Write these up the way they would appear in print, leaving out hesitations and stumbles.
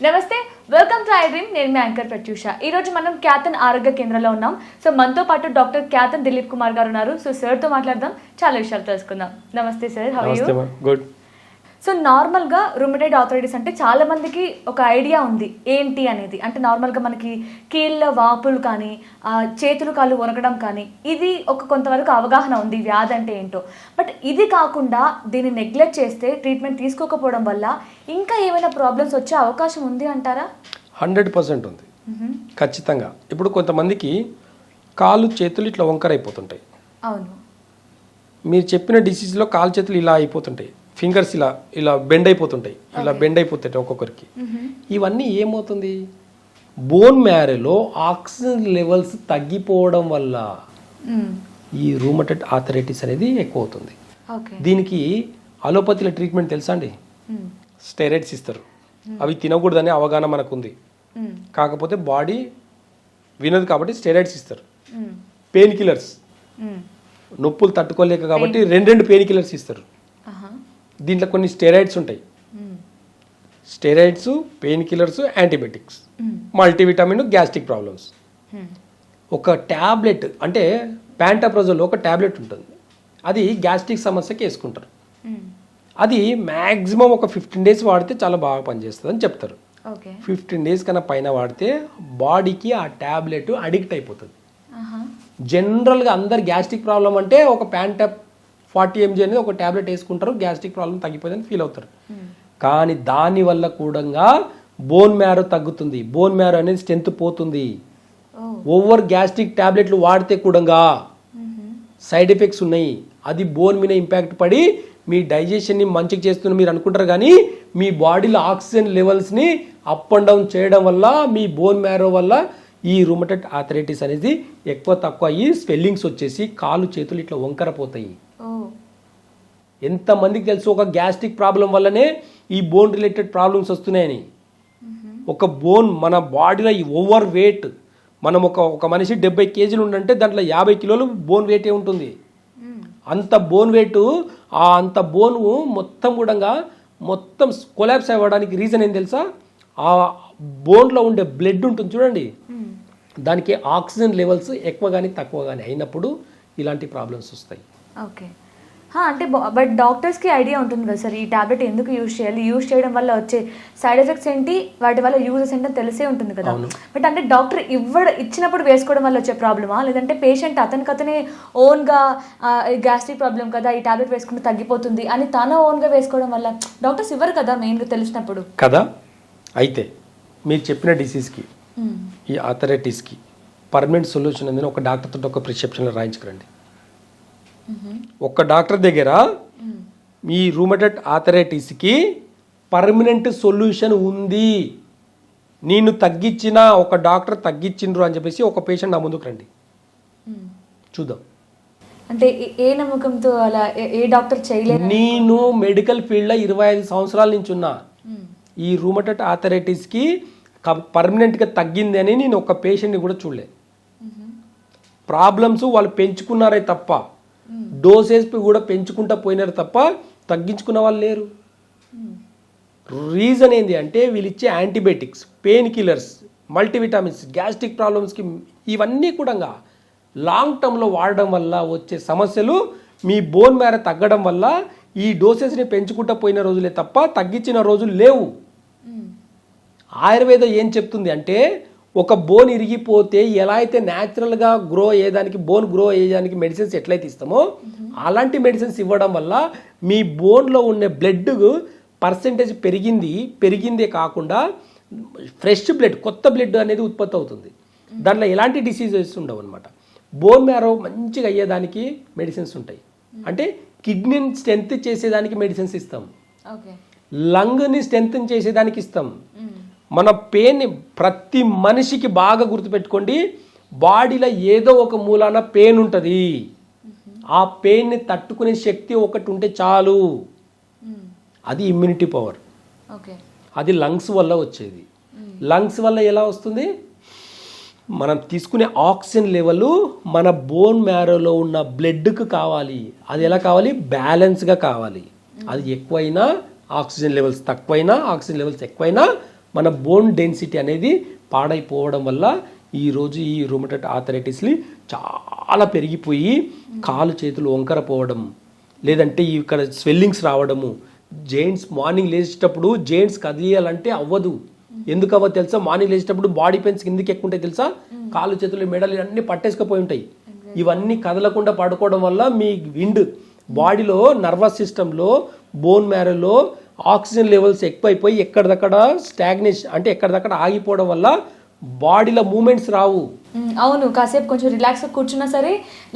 నమస్తే, welcome to I dream. నేను మీ anchor Pratyusha. ఈ రోజు మనం క్యాథన్ ఆరోగ్య కేంద్రంలో ఉన్నాం. సో మనతో పాటు డాక్టర్ క్యాథన్ దిలీప్ కుమార్ గారు ఉన్నారు. సో సార్తో మాట్లాడదాం, చాలా విషయాలు తెలుసుకుందాం. నమస్తే sir, how are you? Good. So నార్మల్గా రుమటైడ్ ఆర్థరైటిస్ అంటే చాలా మందికి ఒక ఐడియా ఉంది ఏంటి అనేది. అంటే నార్మల్గా మనకి కీళ్ళ వాపులు కానీ చేతులు కాళ్ళు వణకడం కానీ ఇది ఒక కొంతవరకు అవగాహన ఉంది వ్యాధి అంటే ఏంటో. బట్ ఇది కాకుండా దీన్ని నెగ్లెక్ట్ చేస్తే ట్రీట్మెంట్ తీసుకోకపోవడం వల్ల ఇంకా ఏమైనా ప్రాబ్లమ్స్ వచ్చే అవకాశం ఉంది అంటారా? 100% ఉంది, ఖచ్చితంగా. ఇప్పుడు కొంతమందికి కాళ్ళు చేతులు ఇట్లా వంకర అయిపోతుంటాయి. అవును, మీరు చెప్పిన డిసీజ్లో కాళ్ళు చేతులు ఇలా అయిపోతుంటాయి, ఫింగర్స్ ఇలా ఇలా బెండ్ అయిపోతుంటాయి, ఇలా బెండ్ అయిపోతుంటాయి ఒక్కొక్కరికి. ఇవన్నీ ఏమవుతుంది? బోన్ మ్యారోలో ఆక్సిజన్ లెవెల్స్ తగ్గిపోవడం వల్ల ఈ రూమటైడ్ ఆర్థరైటిస్ అనేది ఎక్కువ అవుతుంది. దీనికి అలోపతిలో ట్రీట్మెంట్ తెలుసా అండి? స్టెరాయిడ్స్ ఇస్తారు. అవి తినకూడదనే అవగాహన మనకు ఉంది, కాకపోతే బాడీ వినదు కాబట్టి స్టెరాయిడ్స్ ఇస్తారు. పెయిన్ కిల్లర్స్, నొప్పులు తట్టుకోలేక కాబట్టి రెండు పెయిన్ కిల్లర్స్ ఇస్తారు. దీంట్లో కొన్ని స్టెరాయిడ్స్ ఉంటాయి. Steroids, pain killers, antibiotics, multivitamin, gastric problems. ఒక ట్యాబ్లెట్ అంటే ప్యాంటాప్రజోల్ ఒక ట్యాబ్లెట్ ఉంటుంది, అది గ్యాస్ట్రిక్ సమస్యకి వేసుకుంటారు. అది మ్యాక్సిమం ఒక 15 days వాడితే చాలా బాగా పనిచేస్తుంది అని చెప్తారు. 15 days కన్నా పైన వాడితే బాడీకి ఆ ట్యాబ్లెట్ అడిక్ట్ అయిపోతుంది. జనరల్గా అందరు గ్యాస్ట్రిక్ ప్రాబ్లం అంటే ఒక ప్యాంటాప్ 40 mg అనేది ఒక ట్యాబ్లెట్ వేసుకుంటారు, గ్యాస్ట్రిక్ ప్రాబ్లం తగ్గిపోయిందని ఫీల్ అవుతారు. కానీ దానివల్ల కూడా బోన్ మ్యారో తగ్గుతుంది, బోన్ మ్యారో అనేది స్ట్రెంత్ పోతుంది. ఓవర్ గ్యాస్ట్రిక్ ట్యాబ్లెట్లు వాడితే కూడా సైడ్ ఎఫెక్ట్స్ ఉన్నాయి. అది బోన్ మీద ఇంపాక్ట్ పడి మీ డైజెషన్ని మంచిగా చేస్తున్న మీరు అనుకుంటారు, కానీ మీ బాడీలో ఆక్సిజన్ లెవెల్స్ని అప్ అండ్ డౌన్ చేయడం వల్ల మీ బోన్ మ్యారో వల్ల ఈ రూమటైడ్ ఆర్థరైటిస్ అనేది ఎక్కువ తక్కువ అయ్యి స్వెల్లింగ్స్ వచ్చేసి కాళ్ళు చేతులు ఇట్లా వంకరపోతాయి. ఎంతమందికి తెలుసు ఒక గ్యాస్ట్రిక్ ప్రాబ్లం వల్లనే ఈ బోన్ రిలేటెడ్ ప్రాబ్లమ్స్ వస్తున్నాయని? ఒక బోన్ మన బాడీలో ఈ ఓవర్ వెయిట్, మనం ఒక మనిషి 70 kgs ఉండంటే దాంట్లో 50 kilos బోన్ వెయిటే ఉంటుంది. అంత బోన్ వెయిట్, అంత బోన్ మొత్తం కూడా మొత్తం కొలాప్స్ అవ్వడానికి రీజన్ ఏం తెలుసా? ఆ బోన్లో ఉండే బ్లడ్ ఉంటుంది చూడండి, దానికి ఆక్సిజన్ లెవెల్స్ ఎక్కువ కానీ తక్కువ కానీ అయినప్పుడు ఇలాంటి ప్రాబ్లమ్స్ వస్తాయి. ఓకే, అంటే బట్ డాక్టర్స్కి ఐడియా ఉంటుంది కదా సార్, ఈ టాబ్లెట్ ఎందుకు యూజ్ చేయాలి, యూజ్ చేయడం వల్ల వచ్చే సైడ్ ఎఫెక్ట్స్ ఏంటి, వాటి వల్ల యూజెస్ ఏంటో తెలిసే ఉంటుంది కదా. బట్ అంటే డాక్టర్ ఇచ్చినప్పుడు వేసుకోవడం వల్ల వచ్చే ప్రాబ్లమా, లేదంటే పేషెంట్ అతనే ఓన్గా గ్యాస్ట్రిక్ ప్రాబ్లం కదా ఈ టాబ్లెట్ వేసుకుంటే తగ్గిపోతుంది అని తన ఓన్గా వేసుకోవడం వల్ల డాక్టర్స్ ఇవ్వరు కదా మెయిన్గా తెలిసినప్పుడు కదా? అయితే మీరు చెప్పిన డిసీజ్కి, ఈ ఆర్థరైటిస్కి పర్మనెంట్ సొల్యూషన్ అనేది ఒక డాక్టర్ తోటి ఒక ప్రిస్క్రిప్షన్లో రాయించుకురండి. ఒక డాక్టర్ దగ్గర మీ రూమటైడ్ ఆర్థరైటిస్కి పర్మనెంట్ సొల్యూషన్ ఉంది, నేను తగ్గించిన ఒక డాక్టర్ తగ్గించిండ్రు అని చెప్పేసి ఒక పేషెంట్ నా ముందుకు రండి, చూద్దాం. అంటే ఏ నమ్మకంతో అలా ఏ డాక్టర్ చేయలేదు? నేను మెడికల్ ఫీల్డ్లో 25 సంవత్సరాల నుంచి ఉన్నా. ఈ రూమటైడ్ ఆర్థరైటిస్కి పర్మనెంట్గా తగ్గింది అని నేను ఒక పేషెంట్ని కూడా చూడలేదు. ప్రాబ్లమ్స్ వాళ్ళు పెంచుకున్నారే తప్ప, డోసేజ్ కూడా పెంచుకుంటా పోయినారు తప్ప తగ్గించుకున్న వాళ్ళు లేరు. రీజన్ ఏంటి అంటే వీళ్ళు ఇచ్చే యాంటీబయాటిక్స్, పెయిన్ కిల్లర్స్, మల్టీవిటామిన్స్, గ్యాస్ట్రిక్ ప్రాబ్లమ్స్కి ఇవన్నీ కూడా లాంగ్ టర్మ్లో వాడడం వల్ల వచ్చే సమస్యలు మీ బోన్ మ్యారో తగ్గడం వల్ల ఈ డోసెస్ని పెంచుకుంటా పోయిన రోజులే తప్ప తగ్గించిన రోజులు లేవు. ఆయుర్వేదం ఏం చెప్తుంది అంటే ఒక బోన్ ఇరిగిపోతే ఎలా అయితే న్యాచురల్గా గ్రో అయ్యేదానికి, బోన్ గ్రో అయ్యేదానికి మెడిసిన్స్ ఎట్లయితే ఇస్తామో అలాంటి మెడిసిన్స్ ఇవ్వడం వల్ల మీ బోన్లో ఉన్న బ్లడ్ పర్సెంటేజ్ పెరిగిందే కాకుండా ఫ్రెష్ బ్లడ్, కొత్త బ్లడ్ అనేది ఉత్పత్తి అవుతుంది. దాంట్లో ఎలాంటి డిసీజెస్ ఉండవు అనమాట. బోన్ మ్యారో మంచిగా అయ్యేదానికి మెడిసిన్స్ ఉంటాయి. అంటే కిడ్నీని స్ట్రెంత్ చేసేదానికి మెడిసిన్స్ ఇస్తాం, లంగ్ని స్ట్రెంత్ చేసేదానికి ఇస్తాం. మన పెయిన్ ప్రతి మనిషికి బాగా గుర్తుపెట్టుకోండి, బాడీలో ఏదో ఒక మూలాన పెయిన్ ఉంటుంది. ఆ పెయిన్ని తట్టుకునే శక్తి ఒకటి ఉంటే చాలు, అది ఇమ్యూనిటీ పవర్. అది లంగ్స్ వల్ల వచ్చేది. లంగ్స్ వల్ల ఎలా వస్తుంది? మనం తీసుకునే ఆక్సిజన్ లెవెల్ మన బోన్ మ్యారోలో ఉన్న బ్లడ్కి కావాలి. అది ఎలా కావాలి? బ్యాలెన్స్గా కావాలి. అది ఎక్కువైనా ఆక్సిజన్ లెవెల్స్ తక్కువైనా, ఆక్సిజన్ లెవెల్స్ ఎక్కువైనా మన బోన్ డెన్సిటీ అనేది పాడైపోవడం వల్ల ఈరోజు ఈ రుమటైడ్ ఆర్థరైటిస్ని చాలా పెరిగిపోయి కాలు చేతులు వంకర పోవడం, లేదంటే ఇక్కడ స్వెల్లింగ్స్ రావడము, జెయింట్స్ మార్నింగ్ లేచేటప్పుడు జెయింట్స్ కదిలియాలంటే అవ్వదు. ఎందుకు అవ్వదు తెలుసా? మార్నింగ్ లేచేటప్పుడు బాడీ పెయిన్స్ కిందకి ఎక్కువ ఉంటాయి తెలుసా? కాలు చేతులు మెడలు అన్నీ పట్టేసుకుపోయి ఉంటాయి. ఇవన్నీ కదలకుండా పడుకోవడం వల్ల మీ విండ్ బాడీలో నర్వస్ సిస్టంలో బోన్ మ్యారోలో ఆక్సిజన్ లెవెల్స్ ఎక్కువైపోయి ఎక్కడిదక్కడ స్టాగ్నేషన్ అంటే ఎక్కడిదక్కడ ఆగిపోవడం వల్ల బాడీలో మూమెంట్స్ రావు. అవును, కాసేపు కొంచెం రిలాక్స్ కూర్చున్నా సరే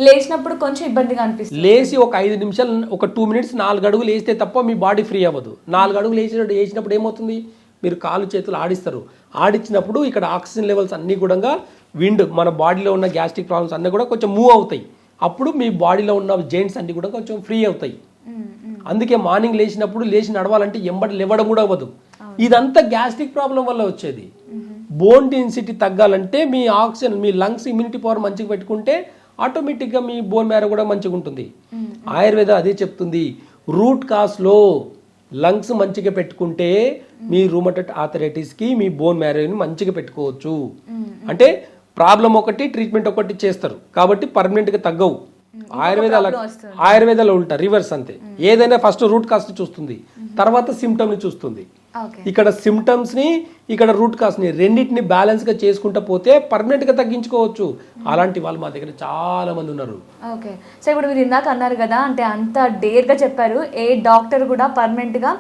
లేచినప్పుడు కొంచెం ఇబ్బందిగా అనిపిస్తుంది. లేచి ఒక 5 నిమిషాలు ఒక 2 మినిట్స్ 4 అడుగులు వేస్తే తప్ప మీ బాడీ ఫ్రీ అవ్వదు. 4 అడుగులు వేసినప్పుడు ఏమవుతుంది? మీరు కాలు చేతులు ఆడిస్తారు. ఆడించినప్పుడు ఇక్కడ ఆక్సిజన్ లెవెల్స్ అన్నీ కూడా విండ్ మన బాడీలో ఉన్న గ్యాస్ట్రిక్ ప్రాబ్లమ్స్ అన్నీ కూడా కొంచెం మూవ్ అవుతాయి. అప్పుడు మీ బాడీలో ఉన్న జెయింట్స్ అన్నీ కూడా కొంచెం ఫ్రీ అవుతాయి. అందుకే మార్నింగ్ లేచినప్పుడు లేచి నడవాలంటే ఎంబడి లేవడం కూడా అవ్వదు. ఇదంతా గ్యాస్ట్రిక్ ప్రాబ్లం వల్ల వచ్చేది. బోన్ డెన్సిటీ తగ్గాలంటే మీ ఆక్సిజన్ మీ లంగ్స్ ఇమ్యూనిటీ పవర్ మంచిగా పెట్టుకుంటే ఆటోమేటిక్గా మీ బోన్ మ్యారో కూడా మంచిగా ఉంటుంది. ఆయుర్వేద అదే చెప్తుంది, రూట్ కాస్లో లంగ్స్ మంచిగా పెట్టుకుంటే మీ రూమటైడ్ ఆర్థరైటిస్కి మీ బోన్ మ్యారోని మంచిగా పెట్టుకోవచ్చు. అంటే ప్రాబ్లం ఒకటి ట్రీట్మెంట్ ఒకటి చేస్తారు కాబట్టి పర్మనెంట్గా తగ్గవు. ఆయుర్వేదాలో ఉంటా రివర్స్ అంతే. ఏదైనా ఫస్ట్ రూట్ కాస్ట్ చూస్తుంది, తర్వాత సిమ్టమ్ని చూస్తుంది. ఇక్కడ సిమ్టమ్స్ ని ఇక్కడ రూట్ కాస్ ని రెండింటిని బ్యాలెన్స్ గా చేసుకుంటా పోతే పర్మనెంట్ గా తగ్గించుకోవచ్చు. అలాంటి వాళ్ళు మా దగ్గర చాలా మంది ఉన్నారు. ఓకే, సో ఇప్పుడు మీరు ఇందాక అన్నారు కదా, అంటే అంత డేర్ గా చెప్పారు, ఏ డాక్టర్ కూడా పర్మనెంట్ గా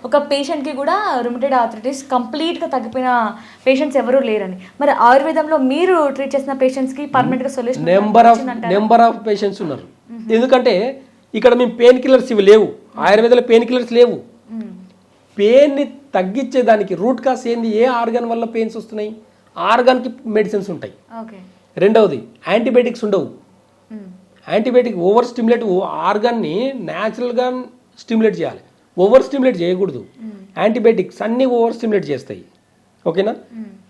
ఒక పేషెంట్ కి కూడా రుమటైడ్ ఆర్థరైటిస్ కంప్లీట్ గా తగ్గిపోయిన పేషెంట్స్ ఎవరు లేరని. మరి ఆయుర్వేదంలో మీరు ట్రీట్ చేసిన పేషెంట్స్ కి పర్మనెంట్ గా సొల్యూషన్ నెంబర్ ఆఫ్ పేషెంట్స్ ఉన్నారు. ఎందుకంటే ఇక్కడ మేము పెయిన్ కిల్లర్స్ ఇవి లేవు, ఆయుర్వేదంలో పెయిన్ కిల్లర్స్ లేవు. పెయిన్ని తగ్గించేదానికి రూట్ కాస్ ఏంది? ఏ ఆర్గాన్ వల్ల పెయిన్స్ వస్తున్నాయి? ఆర్గాన్కి మెడిసిన్స్ ఉంటాయి. రెండవది యాంటీబయాటిక్స్ ఉండవు. యాంటీబయాటిక్ ఓవర్ స్టిమ్యులేట్ ఆర్గాన్ని న్యాచురల్గా స్టిమ్యులేట్ చేయాలి, ఓవర్ స్టిమ్యులేట్ చేయకూడదు. యాంటీబయాటిక్స్ అన్నీ ఓవర్ స్టిమ్యులేట్ చేస్తాయి. ఓకేనా?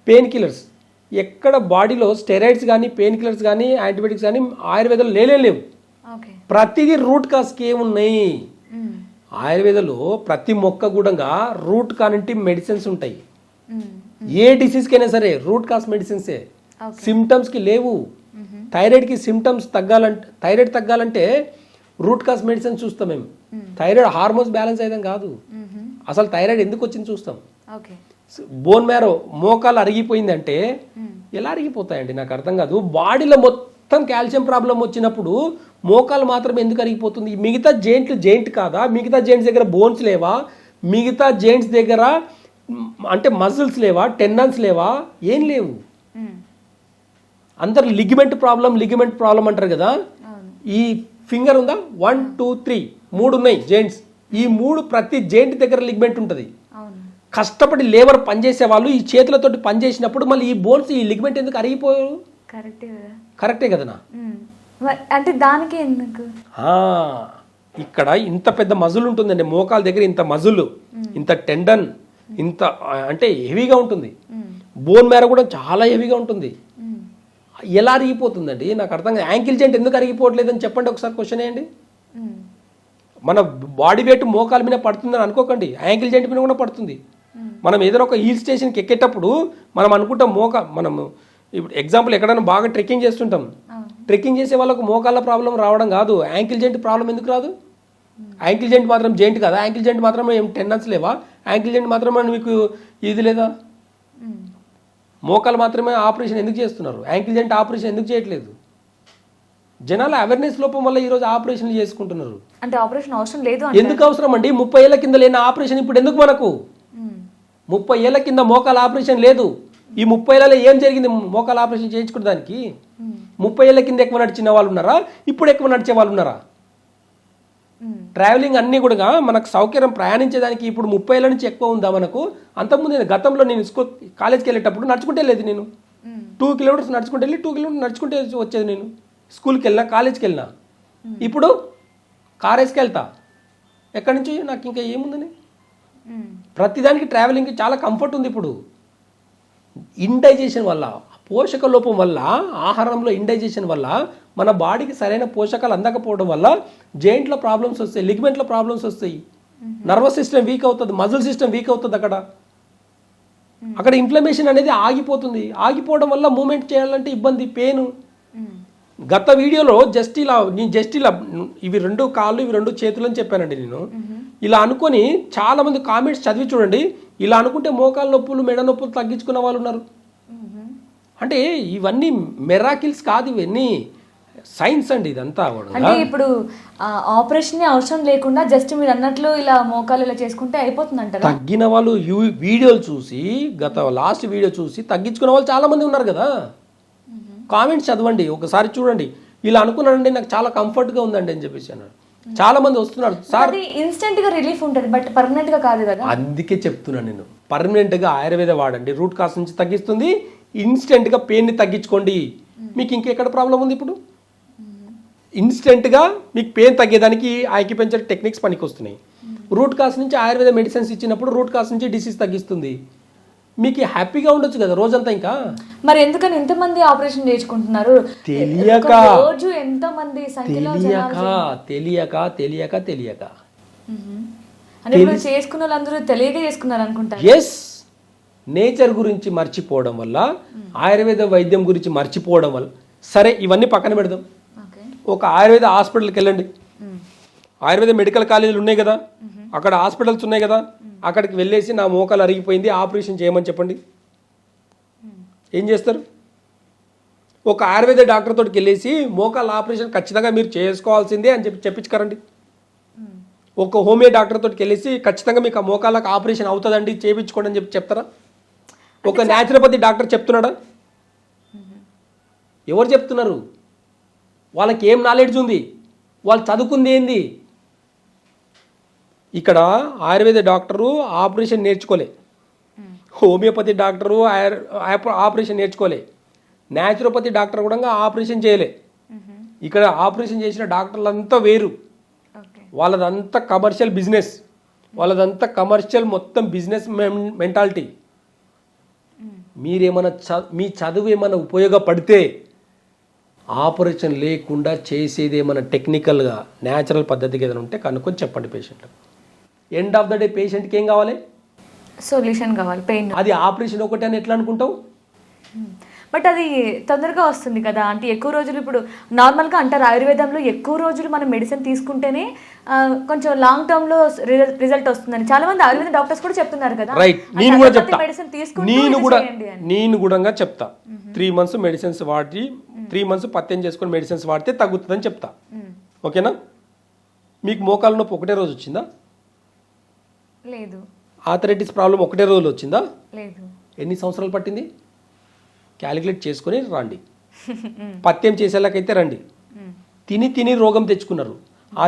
పెయిన్ కిల్లర్స్ ఎక్కడ బాడీలో స్టెరాయిడ్స్ కానీ పెయిన్ కిల్లర్స్ కానీ యాంటీబయాటిక్స్ కానీ ఆయుర్వేదంలో లేవు. ప్రతిదీ రూట్ కాస్కి ఏమున్నాయి? ఆయుర్వేదంలో ప్రతి మొక్క కూడా రూట్ కానింటి మెడిసిన్స్ ఉంటాయి. ఏ డిసీజ్కైనా సరే రూట్ కాస్ మెడిసిన్సే. సిమ్టమ్స్కి లేవు. థైరాయిడ్కి సిమ్టమ్స్ థైరాయిడ్ తగ్గాలంటే రూట్ కాస్ మెడిసిన్ చూస్తాం మేము. థైరాయిడ్ హార్మోన్స్ బ్యాలెన్స్ అయ్యడం కాదు, అసలు థైరాయిడ్ ఎందుకు వచ్చింది చూస్తాం. బోన్ మ్యారో మోకాలు అరిగిపోయిందంటే ఎలా అరిగిపోతాయండి? నాకు అర్థం కాదు. బాడీలో మొత్తం కాల్షియం ప్రాబ్లం వచ్చినప్పుడు మోకాలు మాత్రం ఎందుకు అరిగిపోతుంది? మిగతా జెయింట్ కాదా? మిగతా జెయింట్స్ దగ్గర బోన్స్ లేవా? మిగతా జెయింట్స్ దగ్గర అంటే మజిల్స్ లేవా? టెండన్స్ లేవా? ఏం లేవు. అందరు లిగమెంట్ ప్రాబ్లం అంటారు కదా. ఈ ఫింగర్ ఉందా? 1 2 3 3 ఉన్నాయి జెయింట్స్. ఈ 3 ప్రతి జెయింట్ దగ్గర లిగమెంట్ ఉంటుంది. కష్టపడి లేబర్ పనిచేసే వాళ్ళు ఈ చేతులతోటి పనిచేసినప్పుడు మళ్ళీ ఈ బోన్స్ ఈ లిగమెంట్ ఎందుకు అరిగిపోయారు? కరెక్టే కదనా? అంటే దానికి ఎందుకు? ఇక్కడ ఇంత పెద్ద మజుల్ ఉంటుందండి మోకాల దగ్గర, ఇంత మజుల్, ఇంత టెండన్, ఇంత అంటే హెవీగా ఉంటుంది. బోన్ మ్యారో కూడా చాలా హెవీగా ఉంటుంది. ఎలా అరిగిపోతుందండి? నాకు అర్థం కాదు. యాంకిల్ జాయింట్ ఎందుకు అరిగిపోవట్లేదని చెప్పండి ఒకసారి, క్వశ్చన్ వేయండి. మన బాడీ వెయిట్ మోకాల మీద పడుతుందని అనుకోకండి, యాంకిల్ జాయింట్ మీద కూడా పడుతుంది. మనం ఏదైనా ఒక హిల్ స్టేషన్కి ఎక్కేటప్పుడు మనం అనుకుంటాం మనము ఇప్పుడు ఎగ్జాంపుల్ ఎక్కడైనా బాగా ట్రెక్కింగ్ చేస్తుంటాం, ట్రెక్కింగ్ చేసే వాళ్ళకు మోకాళ్ళ ప్రాబ్లం రావడం కాదు, యాంకిల్ జాయింట్ ప్రాబ్లం ఎందుకు రాదు? యాంకిల్ జాయింట్ మాత్రం జాయింట్ కదా, యాంకిల్ జాయింట్ మాత్రమే ఏం టెండన్స్ లేవా? యాంకిల్ జాయింట్ మాత్రమే మీకు ఇది లేదా? మోకాలు మాత్రమే ఆపరేషన్ ఎందుకు చేస్తున్నారు? యాంకిల్ జాయింట్ ఆపరేషన్ ఎందుకు చేయట్లేదు? జనాల అవేర్నెస్ లోపం వల్ల ఈరోజు ఆపరేషన్లు చేసుకుంటున్నారు. అంటే ఆపరేషన్ అవసరం లేదు. ఎందుకు అవసరం అండి? 30 ఏళ్ల కింద లేని ఆపరేషన్ ఇప్పుడు ఎందుకు మనకు? 30 ఏళ్ల కింద మోకాల ఆపరేషన్ లేదు. ఈ 30 ఏళ్ళలో ఏం జరిగింది మోకాల ఆపరేషన్ చేయించుకోవడానికి? 30 ఏళ్ల కింద ఎక్కువ నడిచిన వాళ్ళు ఉన్నారా? ఇప్పుడు ఎక్కువ నడిచే వాళ్ళు ఉన్నారా? ట్రావెలింగ్ అన్నీ కూడా మనకు సౌకర్యం ప్రయాణించేదానికి ఇప్పుడు 30 ఏళ్ళ నుంచి ఎక్కువ ఉందా మనకు? అంతకుముందు గతంలో నేను కాలేజ్కి వెళ్ళేటప్పుడు నడుచుకుంటే లేదు, నేను 2 కిలోమీటర్స్ నడుచుకుంటే వెళ్ళి 2 కిలోమీటర్స్ నడుచుకుంటే వచ్చేది. నేను స్కూల్కి వెళ్ళినా కాలేజ్కి వెళ్ళినా. ఇప్పుడు కార్ వేసుకెళ్తా. ఎక్కడి నుంచి నాకు ఇంకా ఏముందని? ప్రతిదానికి ట్రావెలింగ్కి చాలా కంఫర్ట్ ఉంది. ఇప్పుడు ఇండైజెషన్ వల్ల, పోషక లోపం వల్ల, ఆహారంలో ఇండైజెషన్ వల్ల మన బాడీకి సరైన పోషకాలు అందకపోవడం వల్ల జాయింట్లో ప్రాబ్లమ్స్ వస్తాయి, లిగమెంట్లో ప్రాబ్లమ్స్ వస్తాయి, నర్వస్ సిస్టమ్ వీక్ అవుతుంది, మజిల్ సిస్టమ్ వీక్ అవుతుంది. అక్కడ అక్కడ ఇన్ఫ్లమేషన్ అనేది ఆగిపోతుంది. ఆగిపోవడం వల్ల మూమెంట్ చేయాలంటే ఇబ్బంది, పెయిన్. గత వీడియోలో జస్ట్ ఇలా ఇవి 2 కాళ్ళు ఇవి 2 చేతులు అని చెప్పానండి నేను. ఇలా అనుకొని చాలా మంది కామెంట్స్ చదివి చూడండి. ఇలా అనుకుంటే మోకాలు నొప్పులు మెడ నొప్పులు తగ్గించుకున్న వాళ్ళు ఉన్నారు. అంటే ఇవన్నీ మెరాకిల్స్ కాదు, ఇవన్నీ సైన్స్ అండి ఇదంతా. అంటే ఇప్పుడు ఆపరేషన్ అవసరం లేకుండా జస్ట్ మీరు అన్నట్లు ఇలా మోకాలు ఇలా చేసుకుంటే అయిపోతుంది అంటారా? తగ్గిన వాళ్ళు వీడియోలు చూసి, లాస్ట్ వీడియో చూసి తగ్గించుకున్న వాళ్ళు చాలా మంది ఉన్నారు కదా. కామెంట్స్ చదవండి, ఒకసారి చూడండి. ఇలా అనుకున్నానండి నాకు చాలా కంఫర్ట్ గా ఉందండి అని చెప్పేసి అన్నారు. చాలా మంది వస్తున్నారు సార్. ఇన్స్టెంట్ గా రిలీఫ్ ఉంటుంది, బట్ పర్మనెంట్ గా కాదు కదా. అందుకే చెప్తున్నాను నేను, పర్మనెంట్ గా ఆయుర్వేద వాడండి. రూట్ కాస్ నుంచి తగ్గిస్తుంది. ఇన్స్టెంట్ గా పెయిన్ ని తగ్గించుకోండి. మీకు ఇంకెక్కడ ప్రాబ్లం ఉంది ఇప్పుడు? ఇన్స్టెంట్ గా మీకు పెయిన్ తగ్గేదానికి ఆక్యుపెంచర్ టెక్నిక్స్ పనికి వస్తున్నాయి. రూట్ కాస్ నుంచి ఆయుర్వేద మెడిసిన్స్ ఇచ్చినప్పుడు రూట్ కాస్ నుంచి డిసీజ్ తగ్గిస్తుంది. మీకు హ్యాపీగా ఉండొచ్చు కదా రోజంతా. ఇంకా మరి ఎందుకని ఎంతమంది ఆపరేషన్ చేసుకుంటున్నారు? తెలియక. రోజు ఎంతమంది సంఖ్యలో తెలియక అంటే ఇప్పుడు చేసుకున్న వాళ్ళందరూ తెలియక చేసుకున్నారు అనుకుంటారు. ఎస్, నేచర్ గురించి మర్చిపోవడం వల్ల, ఆయుర్వేద వైద్యం గురించి మర్చిపోవడం వల్ల. సరే ఇవన్నీ పక్కన పెడదాం. ఒక ఆయుర్వేద హాస్పిటల్కి వెళ్ళండి. ఆయుర్వేద మెడికల్ కాలేజీలు ఉన్నాయి కదా, అక్కడ హాస్పిటల్స్ ఉన్నాయి కదా, అక్కడికి వెళ్ళేసి నా మోకాలు అరిగిపోయింది ఆపరేషన్ చేయమని చెప్పండి. ఏం చేస్తారు? ఒక ఆయుర్వేద డాక్టర్ తోటికి వెళ్ళేసి మోకాలు ఆపరేషన్ ఖచ్చితంగా మీరు చేసుకోవాల్సిందే అని చెప్పించుకోరండి. ఒక హోమియో డాక్టర్ తోటికి వెళ్ళేసి ఖచ్చితంగా మీకు ఆ మోకాళ్ళకి ఆపరేషన్ అవుతుందండి చేయించుకోండి అని చెప్తారా? ఒక న్యాచురోపతి డాక్టర్ చెప్తున్నాడా? ఎవరు చెప్తున్నారు? వాళ్ళకి ఏం నాలెడ్జ్ ఉంది? వాళ్ళు చదువుకుంది ఏంది? ఇక్కడ ఆయుర్వేద డాక్టరు ఆపరేషన్ నేర్చుకోలే, హోమియోపతి డాక్టరు ఆపరేషన్ నేర్చుకోలే, న్యాచురోపతి డాక్టర్ కూడా ఆపరేషన్ చేయలే. ఇక్కడ ఆపరేషన్ చేసిన డాక్టర్లంతా వేరు. వాళ్ళదంతా కమర్షియల్ బిజినెస్, వాళ్ళదంతా కమర్షియల్ మొత్తం బిజినెస్ మెంటాలిటీ. మీరేమైనా మీ చదువు ఏమైనా ఉపయోగపడితే ఆపరేషన్ లేకుండా చేసేది ఏమైనా టెక్నికల్గా న్యాచురల్ పద్ధతికి ఏదైనా ఉంటే కనుక్కొని చెప్పండి patient. End of the day పేషెంట్కి ఏం కావాలి? సొల్యూషన్ కావాలి, పెయిన్. అది ఆపరేషన్ ఒకటి అని ఎట్లా అనుకుంటావు? బట్ అది తొందరగా వస్తుంది కదా అంటే ఎక్కువ రోజులు. ఇప్పుడు నార్మల్గా అంటారు ఆయుర్వేదంలో ఎక్కువ రోజులు మనం మెడిసిన్ తీసుకుంటేనే కొంచెం లాంగ్ టర్మ్ లో రిజల్ట్ వస్తుందని చాలా మంది ఆయుర్వేద డాక్టర్స్ కూడా చెప్తున్నారు కదా. రైట్, నేను కూడా చెప్తా. నేను కూడా చెప్తా 3 months మెడిసిన్స్ వాడి 3 months పత్యం చేసుకుని మెడిసిన్స్ వాడితే తగ్గుతుందని చెప్తా. ఓకేనా? మీకు మోకాలు నొప్పి ఒకటే రోజు వచ్చిందా? లేదు. ఆర్థరైటిస్ ప్రాబ్లం ఒకటే రోజులో వచ్చిందా? లేదు. ఎన్ని సంవత్సరాలు పట్టింది? క్యాలిక్యులేట్ చేసుకుని రండి. పత్యం చేసేలాకైతే రండి. తిని రోగం తెచ్చుకున్నారు. ఆ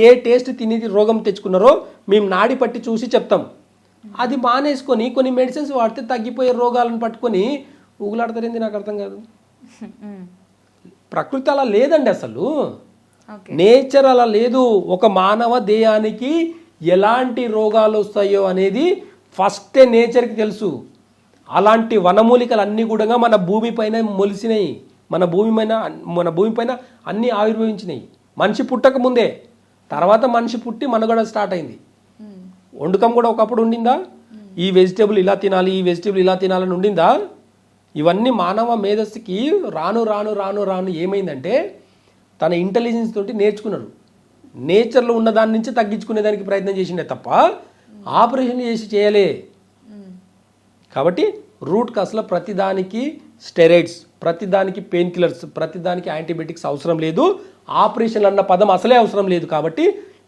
ఏ టేస్ట్ తిని రోగం తెచ్చుకున్నారో మేము నాడి పట్టి చూసి చెప్తాం. అది మానేసుకొని కొన్ని మెడిసిన్స్ వాడితే తగ్గిపోయే రోగాలను పట్టుకొని ఊగులాడతారేంది నాకు అర్థం కాదు. ప్రకృతి అలా లేదండి అసలు. నేచర్ అలా లేదు. ఒక మానవ దేహానికి ఎలాంటి రోగాలు వస్తాయో అనేది ఫస్టే నేచర్కి తెలుసు. అలాంటి వనమూలికలు అన్నీ కూడా మన భూమి పైన మొలిసినాయి. మన భూమి పైన అన్నీ ఆవిర్భవించినాయి. మనిషి పుట్టక ముందే. తర్వాత మనిషి పుట్టి మనుగడ స్టార్ట్ అయింది. వండుకం కూడా ఒకప్పుడు ఉండిందా? ఈ వెజిటేబుల్ ఇలా తినాలి, ఈ వెజిటేబుల్ ఇలా తినాలని ఉండిందా? ఇవన్నీ మానవ మేధస్సుకి రాను రాను రాను రాను ఏమైందంటే తన ఇంటెలిజెన్స్ తోటి నేర్చుకున్నాడు. నేచర్లో ఉన్న దాని నుంచి తగ్గించుకునే దానికి ప్రయత్నం చేసిండే తప్ప ఆపరేషన్ చేయలే. కాబట్టి రూట్ కాస్లో ప్రతిదానికి స్టెరాయిడ్స్, ప్రతిదానికి పెయిన్ కిల్లర్స్, ప్రతిదానికి యాంటీబయాటిక్స్ అవసరం లేదు. ఆపరేషన్ అన్న పదం అసలే అవసరం లేదు. కాబట్టి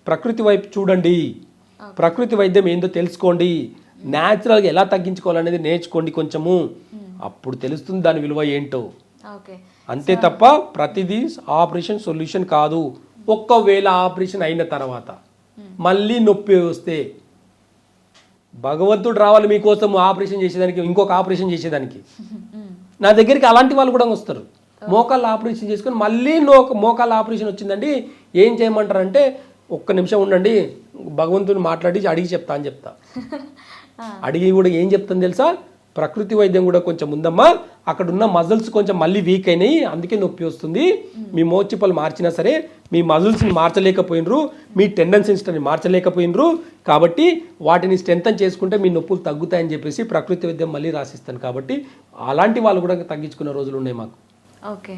ప్రకృతి వైపు చూడండి, ప్రకృతి వైద్యం ఏందో తెలుసుకోండి, న్యాచురల్గా ఎలా తగ్గించుకోవాలనేది నేర్చుకోండి కొంచెము. అప్పుడు తెలుస్తుంది దాని విలువ ఏంటో. అంతే తప్ప ప్రతిదీ ఆపరేషన్ సొల్యూషన్ కాదు. ఒక్కవేళ ఆపరేషన్ అయిన తర్వాత మళ్ళీ నొప్పి వస్తే భగవంతుడు రావాలి మీకోసం ఆపరేషన్ చేసేదానికి, ఇంకొక ఆపరేషన్ చేసేదానికి. నా దగ్గరికి అలాంటి వాళ్ళు కూడా వస్తారు. మోకాళ్ళ ఆపరేషన్ చేసుకొని మళ్ళీ మోకాళ్ళ ఆపరేషన్ వచ్చిందండి ఏం చేయమంటారంటే, ఒక్క నిమిషం ఉండండి భగవంతుని మాట్లాడి అడిగి చెప్తా అని చెప్తా. అడిగి కూడా ఏం చెప్తాను తెలుసా? ప్రకృతి వైద్యం కూడా కొంచెం ఉందమ్మా, అక్కడ ఉన్న మజిల్స్ కొంచెం మళ్ళీ వీక్ అయినాయి, అందుకే నొప్పి వస్తుంది, మీ మోచిప్పలు మార్చినా సరే మీ మజిల్స్ని మార్చలేకపోయినరు, మీ టెండెన్సీస్ని మార్చలేకపోయినరు, కాబట్టి వాటిని స్ట్రెంథన్ చేసుకుంటే మీ నొప్పులు తగ్గుతాయని చెప్పేసి ప్రకృతి వైద్యం మళ్ళీ రాసిస్తాను. కాబట్టి అలాంటి వాళ్ళు కూడా తగ్గించుకున్న రోజులు ఉన్నాయి మాకు. ఓకే,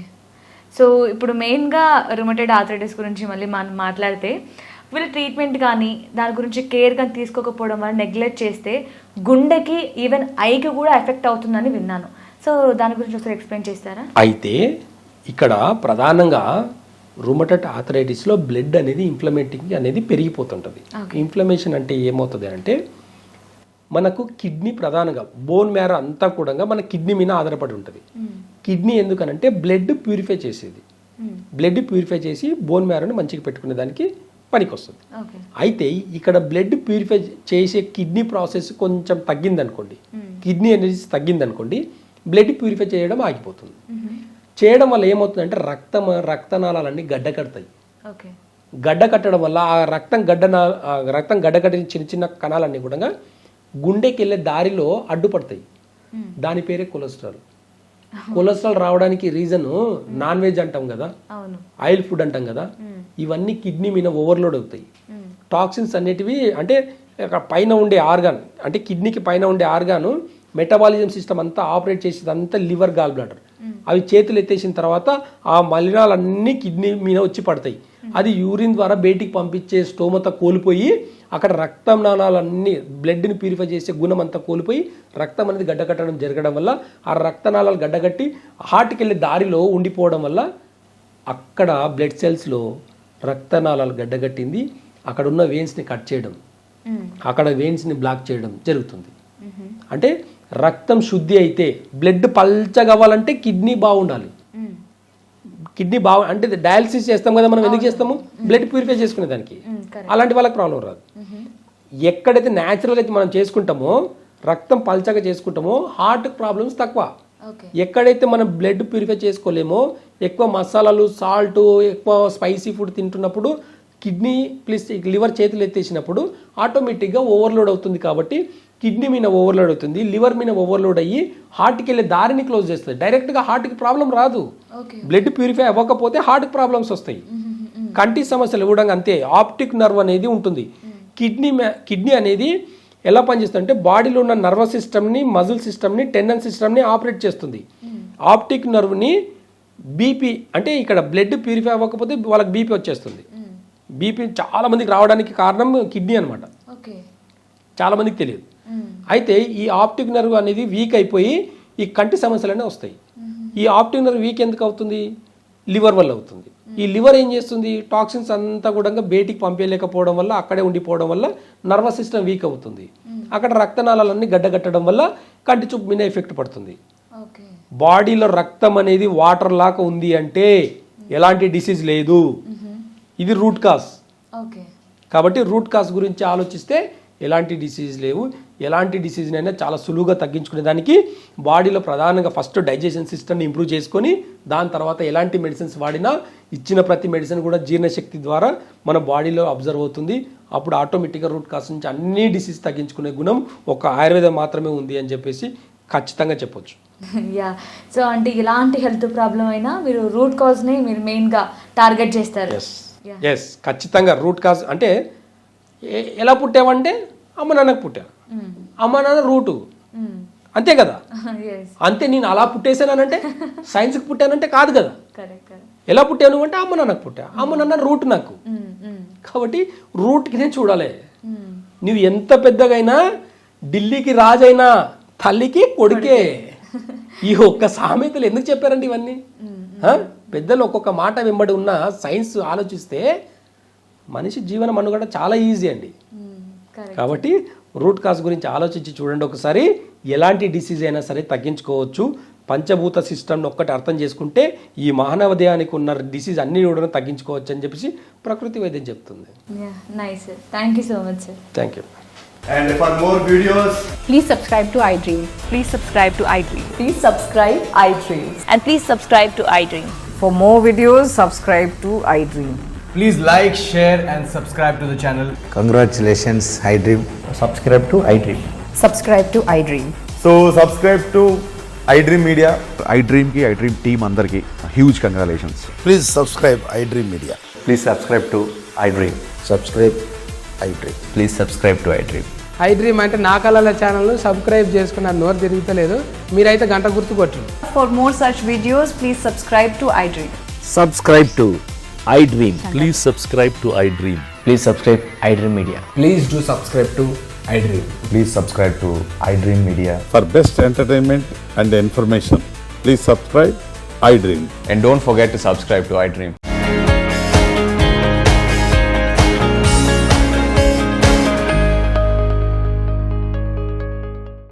సో ఇప్పుడు మెయిన్గా రుమటైడ్ ఆర్థరైటిస్ గురించి మళ్ళీ మనం మాట్లాడితే, వీళ్ళ ట్రీట్మెంట్ కానీ దాని గురించి కేర్ కానీ తీసుకోకపోవడం వల్ల నెగ్లెక్ట్ చేస్తే గుండెకి ఈవెన్ ఐకి కూడా ఎఫెక్ట్ అవుతుందని విన్నాను. సో దాని గురించి ఒకసారి ఎక్స్ప్లెయిన్ చేస్తారా? అయితే ఇక్కడ ప్రధానంగా రుమటైడ్ ఆర్థరైటిస్లో బ్లడ్ అనేది ఇన్ఫ్లమేటింగ్ అనేది పెరిగిపోతుంటుంది. ఇన్ఫ్లమేషన్ అంటే ఏమవుతుంది అంటే, మనకు కిడ్నీ ప్రధానంగా బోన్ మ్యారో అంతా కూడా మన కిడ్నీ మీద ఆధారపడి ఉంటుంది. కిడ్నీ ఎందుకనంటే బ్లడ్ ప్యూరిఫై చేసేది, బ్లడ్ ప్యూరిఫై చేసి బోన్ మ్యారోని మంచిగా పెట్టుకునే దానికి పనికి వస్తుంది. అయితే ఇక్కడ బ్లడ్ ప్యూరిఫై చేసే కిడ్నీ ప్రాసెస్ కొంచెం తగ్గిందనుకోండి, కిడ్నీ ఎనర్జీ తగ్గిందనుకోండి, బ్లడ్ ప్యూరిఫై చేయడం ఆగిపోతుంది. చేయడం వల్ల ఏమవుతుందంటే రక్తనాళాలన్నీ గడ్డ కడతాయి. గడ్డ కట్టడం వల్ల ఆ రక్తం గడ్డ కట్టిన చిన్న చిన్న కణాలన్నీ కూడా గుండెకి వెళ్ళే దారిలో అడ్డుపడతాయి. దాని పేరే కొలెస్ట్రాల్. కొలెస్ట్రాల్ రావడానికి రీజన్ నాన్ వెజ్ అంటాం కదా, ఆయిల్ ఫుడ్ అంటాం కదా, ఇవన్నీ కిడ్నీ మీద ఓవర్లోడ్ అవుతాయి. టాక్సిన్స్ అనేటివి అంటే పైన ఉండే ఆర్గాన్, అంటే కిడ్నీకి పైన ఉండే ఆర్గాను మెటబాలిజం సిస్టమ్ అంతా ఆపరేట్ చేసేదంతా లివర్, గాల్ బ్లాడర్. అవి చేతులు ఎత్తేసిన తర్వాత ఆ మలినాలన్నీ కిడ్నీ మీద వచ్చి పడతాయి. అది యూరిన్ ద్వారా బయటికి పంపించే స్తోమత కోల్పోయి అక్కడ రక్తం నాళాలన్నీ బ్లడ్ని ప్యూరిఫై చేసే గుణం అంతా కోల్పోయి రక్తం అనేది గడ్డకట్టడం జరగడం వల్ల ఆ రక్తనాళాలు గడ్డగట్టి హార్ట్కి వెళ్ళే దారిలో ఉండిపోవడం వల్ల అక్కడ బ్లడ్ సెల్స్లో రక్తనాళాలు గడ్డగట్టింది, అక్కడ ఉన్న వెయిన్స్ని కట్ చేయడం, అక్కడ వెయిన్స్ని బ్లాక్ చేయడం జరుగుతుంది. అంటే రక్తం శుద్ధి అయితే బ్లడ్ పల్చగవ్వాలంటే కిడ్నీ బాగుండాలి. కిడ్నీ అంటే డయాలసిస్ చేస్తాం కదా మనం, ఎందుకు చేస్తాము? బ్లడ్ ప్యూరిఫై చేసుకునే దానికి. అలాంటి వాళ్ళకి ప్రాబ్లం రాదు. ఎక్కడైతే న్యాచురల్ అయితే మనం చేసుకుంటామో, రక్తం పల్చగా చేసుకుంటామో, హార్ట్ ప్రాబ్లమ్స్ తక్కువ. ఎక్కడైతే మనం బ్లడ్ ప్యూరిఫై చేసుకోలేమో, ఎక్కువ మసాలాలు, సాల్ట్, ఎక్కువ స్పైసీ ఫుడ్ తింటున్నప్పుడు కిడ్నీ ప్లస్ లివర్ చేతులు ఎత్తేసినప్పుడు ఆటోమేటిక్గా ఓవర్లోడ్ అవుతుంది. కాబట్టి కిడ్నీ మీద ఓవర్లోడ్ అవుతుంది, లివర్ మీద ఓవర్లోడ్ అయ్యి హార్ట్కి వెళ్ళే దారిని క్లోజ్ చేస్తుంది. డైరెక్ట్గా హార్ట్కి ప్రాబ్లం రాదు. బ్లడ్ ప్యూరిఫై అవ్వకపోతే హార్ట్కి ప్రాబ్లమ్స్ వస్తాయి. కంటి సమస్యలు కూడా అంతే. ఆప్టిక్ నర్వ్ అనేది ఉంటుంది. కిడ్నీ అనేది ఎలా పనిచేస్తుంది అంటే బాడీలో ఉన్న నర్వస్ సిస్టమ్ని, మజిల్ సిస్టమ్ని, టెండన్ సిస్టమ్ని ఆపరేట్ చేస్తుంది. ఆప్టిక్ నర్వ్ని బీపీ, అంటే ఇక్కడ బ్లడ్ ప్యూరిఫై అవ్వకపోతే వాళ్ళకి బీపీ వచ్చేస్తుంది. బీపీ చాలా మందికి రావడానికి కారణం కిడ్నీ అనమాట. చాలా మందికి తెలియదు. అయితే ఈ ఆప్టిక్ నర్వ్ అనేది వీక్ అయిపోయి ఈ కంటి సమస్యలనే వస్తాయి. ఈ ఆప్టిక్ నర్వ్ వీక్ ఎందుకు అవుతుంది? లివర్ వల్ల అవుతుంది. ఈ లివర్ ఏం చేస్తుంది? టాక్సిన్స్ అంతా కూడా బయటికి పంపించలేకపోవడం వల్ల, అక్కడే ఉండిపోవడం వల్ల నర్వస్ సిస్టమ్ వీక్ అవుతుంది. అక్కడ రక్తనాళాలన్నీ గడ్డగట్టడం వల్ల కంటి చూపు మీద ఎఫెక్ట్ పడుతుంది. బాడీలో రక్తం అనేది వాటర్ లాగా ఉంది అంటే ఎలాంటి డిసీజ్ లేదు. ఇది రూట్ కాజ్. కాబట్టి రూట్ కాజ్ గురించి ఆలోచిస్తే ఎలాంటి డిసీజ్ లేవు. ఎలాంటి డిసీజ్నైనా చాలా సులువుగా తగ్గించుకునే దానికి బాడీలో ప్రధానంగా ఫస్ట్ డైజెషన్ సిస్టమ్ని ఇంప్రూవ్ చేసుకొని దాని తర్వాత ఎలాంటి మెడిసిన్స్ వాడినా ఇచ్చిన ప్రతి మెడిసిన్ కూడా జీర్ణశక్తి ద్వారా మన బాడీలో అబ్జర్వ్ అవుతుంది. అప్పుడు ఆటోమేటిక్గా రూట్ కాజ్ నుంచి అన్ని డిసీజ్ తగ్గించుకునే గుణం ఒక ఆయుర్వేదం మాత్రమే ఉంది అని చెప్పేసి ఖచ్చితంగా చెప్పొచ్చు. యా, సో అంటే ఇలాంటి హెల్త్ ప్రాబ్లం అయినా మీరు రూట్ కాజ్ని మీరు మెయిన్గా టార్గెట్ చేస్తారు. ఎస్, ఖచ్చితంగా రూట్ కాజ్ అంటే ఎలా పుట్టావంటే అమ్మ నాన్నకు పుట్టా, అమ్మ నాన్న రూటు, అంతే కదా. అంతే, నేను అలా పుట్టేసానంటే సైన్స్కి పుట్టానంటే కాదు కదా. ఎలా పుట్టాను అంటే అమ్మ నాన్నకు పుట్టా, అమ్మ నాన్న రూట్ నాకు. కాబట్టి రూట్కి నేను చూడాలి. నువ్వు ఎంత పెద్దగైనా ఢిల్లీకి రాజైనా తల్లికి కొడుకే. ఈ ఒక్క సామెతలు ఎందుకు చెప్పారండి ఇవన్నీ? పెద్దలు ఒక్కొక్క మాట వెంబడి ఉన్న సైన్స్ ఆలోచిస్తే మనిషి జీవన మనుగడ చాలా ఈజీ అండి. కాబట్టి రూట్ కాజ్ గురించి ఆలోచించి చూడండి ఒకసారి. ఎలాంటి డిసీజ్ అయినా సరే తగ్గించుకోవచ్చు. పంచభూత సిస్టమ్ని ఒక్కటి అర్థం చేసుకుంటే ఈ మానవ దేహానికి ఉన్న డిసీజ్ అన్ని కూడా తగ్గించుకోవచ్చు అని చెప్పేసి ప్రకృతి వైద్యం చెప్తుంది. Nice sir, thank you so much sir. Thank you. And for more videos, please subscribe to iDream. Please subscribe to iDream. Please subscribe iDream. And please subscribe to iDream. For more videos, subscribe to iDream. please like, share and subscribe to the channel. Congratulations, iDream. Subscribe to iDream. Subscribe to iDream. So subscribe to iDream Media. iDream team అందరికి huge congratulations. Please subscribe iDream Media. Please subscribe to iDream. Subscribe iDream. Please subscribe to iDream. iDream అంటే నా కళల channel subscribe చేసుకున్న నోరు తిరుగుతలేదు, మీరైతే గంట గుర్తు కొట్టండి. For more such videos, please subscribe to iDream. Subscribe to iDream. Please subscribe to iDream. Please subscribe iDream Media. Please do subscribe to iDream. Please subscribe to iDream Media. For best entertainment and information, please subscribe iDream. And don't forget to subscribe to iDream.